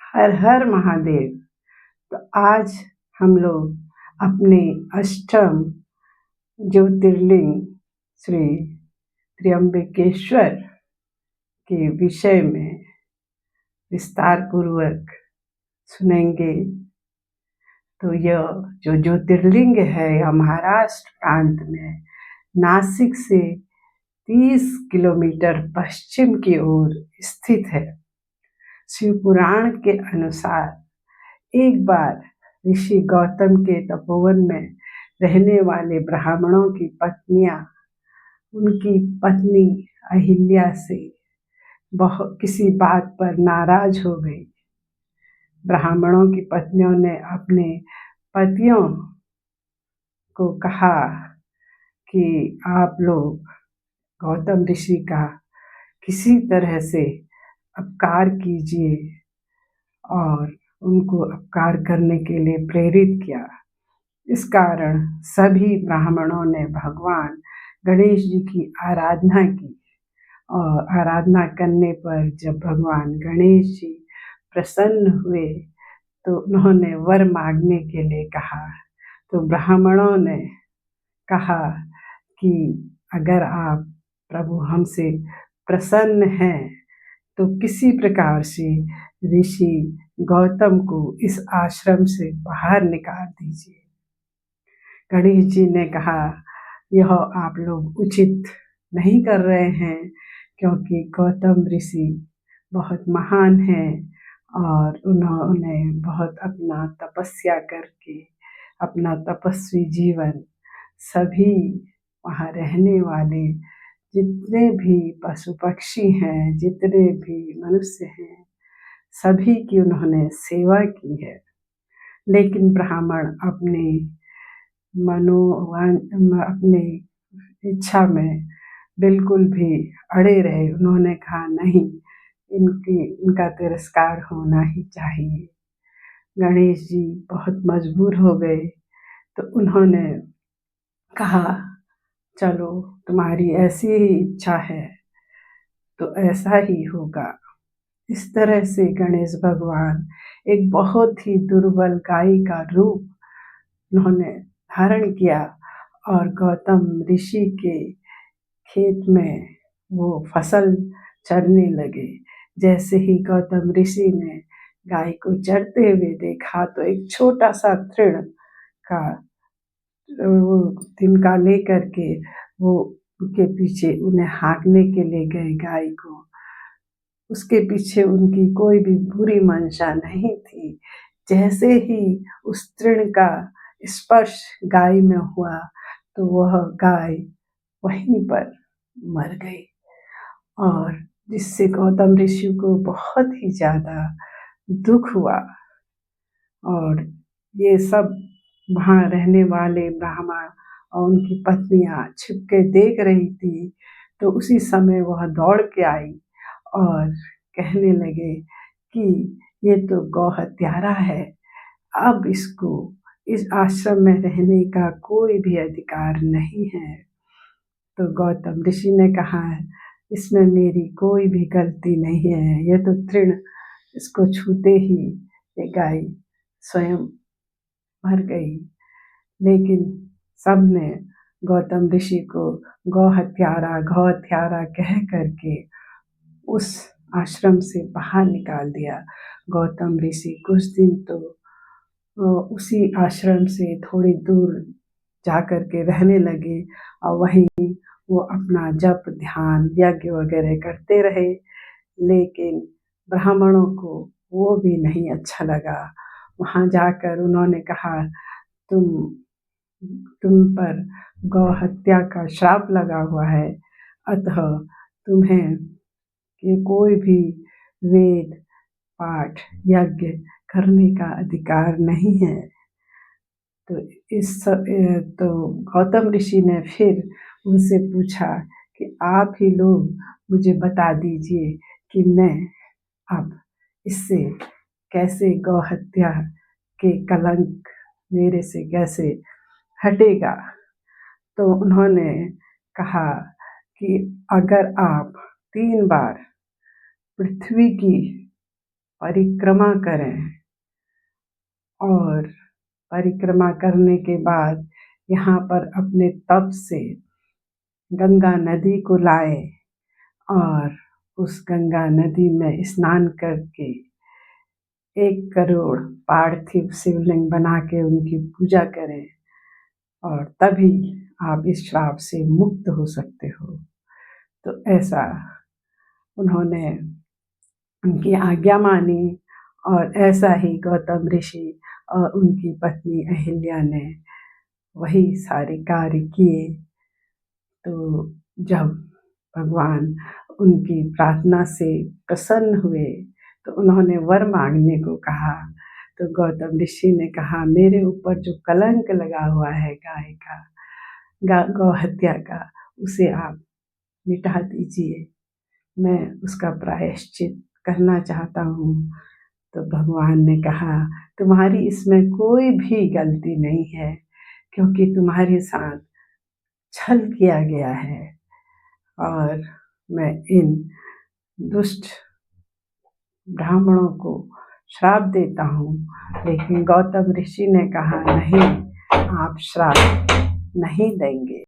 हर हर महादेव। तो आज हम लोग अपने अष्टम ज्योतिर्लिंग श्री त्र्यंबकेश्वर के विषय में विस्तार पूर्वक सुनेंगे। तो यह जो ज्योतिर्लिंग है यह महाराष्ट्र प्रांत में नासिक से 30 किलोमीटर पश्चिम की ओर स्थित है। शिव पुराण के अनुसार एक बार ऋषि गौतम के तपोवन में रहने वाले ब्राह्मणों की पत्नियां उनकी पत्नी अहिल्या से किसी बात पर नाराज हो गई। ब्राह्मणों की पत्नियों ने अपने पतियों को कहा कि आप लोग गौतम ऋषि का किसी तरह से अपकार कीजिए और उनको अपकार करने के लिए प्रेरित किया। इस कारण सभी ब्राह्मणों ने भगवान गणेश जी की आराधना की और आराधना करने पर जब भगवान गणेश जी प्रसन्न हुए तो उन्होंने वर मांगने के लिए कहा। तो ब्राह्मणों ने कहा कि अगर आप प्रभु हमसे प्रसन्न हैं तो किसी प्रकार से ऋषि गौतम को इस आश्रम से बाहर निकाल दीजिए। गणेश जी ने कहा यह आप लोग उचित नहीं कर रहे हैं, क्योंकि गौतम ऋषि बहुत महान हैं और उन्होंने बहुत अपना तपस्या करके अपना तपस्वी जीवन सभी वहाँ रहने वाले जितने भी पशु पक्षी हैं, जितने भी मनुष्य हैं, सभी की उन्होंने सेवा की है। लेकिन ब्राह्मण अपने इच्छा में बिल्कुल भी अड़े रहे। उन्होंने कहा नहीं, इनका तिरस्कार होना ही चाहिए। गणेश जी बहुत मजबूर हो गए तो उन्होंने कहा चलो तुम्हारी ऐसी ही इच्छा है तो ऐसा ही होगा। इस तरह से गणेश भगवान एक बहुत ही दुर्बल गाय का रूप उन्होंने धारण किया और गौतम ऋषि के खेत में वो फसल चरने लगे। जैसे ही गौतम ऋषि ने गाय को चरते हुए देखा तो एक छोटा सा तृण का वो तिनका लेकर के वो उनके पीछे उन्हें हाँकने के लिए गए गाय को। उसके पीछे उनकी कोई भी बुरी मंशा नहीं थी। जैसे ही उस तृण का स्पर्श गाय में हुआ तो वह गाय वहीं पर मर गई और जिससे गौतम ऋषि को बहुत ही ज़्यादा दुख हुआ। और ये सब वहाँ रहने वाले ब्राह्मण और उनकी पत्नियां छिपके देख रही थी। तो उसी समय वह दौड़ के आई और कहने लगे कि ये तो गौ हत्यारा है, अब इसको इस आश्रम में रहने का कोई भी अधिकार नहीं है। तो गौतम ऋषि ने कहा इसमें मेरी कोई भी गलती नहीं है, यह तो तृण, इसको छूते ही ये गाय स्वयं मर गई। लेकिन सबने गौतम ऋषि को गौ हत्यारा कह करके उस आश्रम से बाहर निकाल दिया। गौतम ऋषि कुछ दिन तो उसी आश्रम से थोड़ी दूर जा कर के रहने लगे और वहीं वो अपना जप ध्यान यज्ञ वगैरह करते रहे। लेकिन ब्राह्मणों को वो भी नहीं अच्छा लगा। वहाँ जाकर उन्होंने कहा तुम पर गौ हत्या का श्राप लगा हुआ है, अतः तुम्हें कि कोई भी वेद पाठ यज्ञ करने का अधिकार नहीं है। तो गौतम ऋषि ने फिर उनसे पूछा कि आप ही लोग मुझे बता दीजिए कि मैं अब इससे कैसे गौ हत्या के कलंक मेरे से कैसे हटेगा। तो उन्होंने कहा कि अगर आप 3 बार पृथ्वी की परिक्रमा करें और परिक्रमा करने के बाद यहाँ पर अपने तप से गंगा नदी को लाएं और उस गंगा नदी में स्नान करके 1 करोड़ पार्थिव शिवलिंग बना के उनकी पूजा करें और तभी आप इस श्राप से मुक्त हो सकते हो। तो ऐसा उन्होंने उनकी आज्ञा मानी और ऐसा ही गौतम ऋषि और उनकी पत्नी अहिल्या ने वही सारे कार्य किए। तो जब भगवान उनकी प्रार्थना से प्रसन्न हुए तो उन्होंने वर मांगने को कहा। तो गौतम ऋषि ने कहा, मेरे ऊपर जो कलंक लगा हुआ है गाय का, गौ हत्या का, उसे आप मिटा दीजिए, मैं उसका प्रायश्चित करना चाहता हूँ। तो भगवान ने कहा, तुम्हारी इसमें कोई भी गलती नहीं है, क्योंकि तुम्हारे साथ छल किया गया है और मैं इन दुष्ट ब्राह्मणों को श्राप देता हूँ। लेकिन गौतम ऋषि ने कहा, नहीं, आप श्राप नहीं देंगे।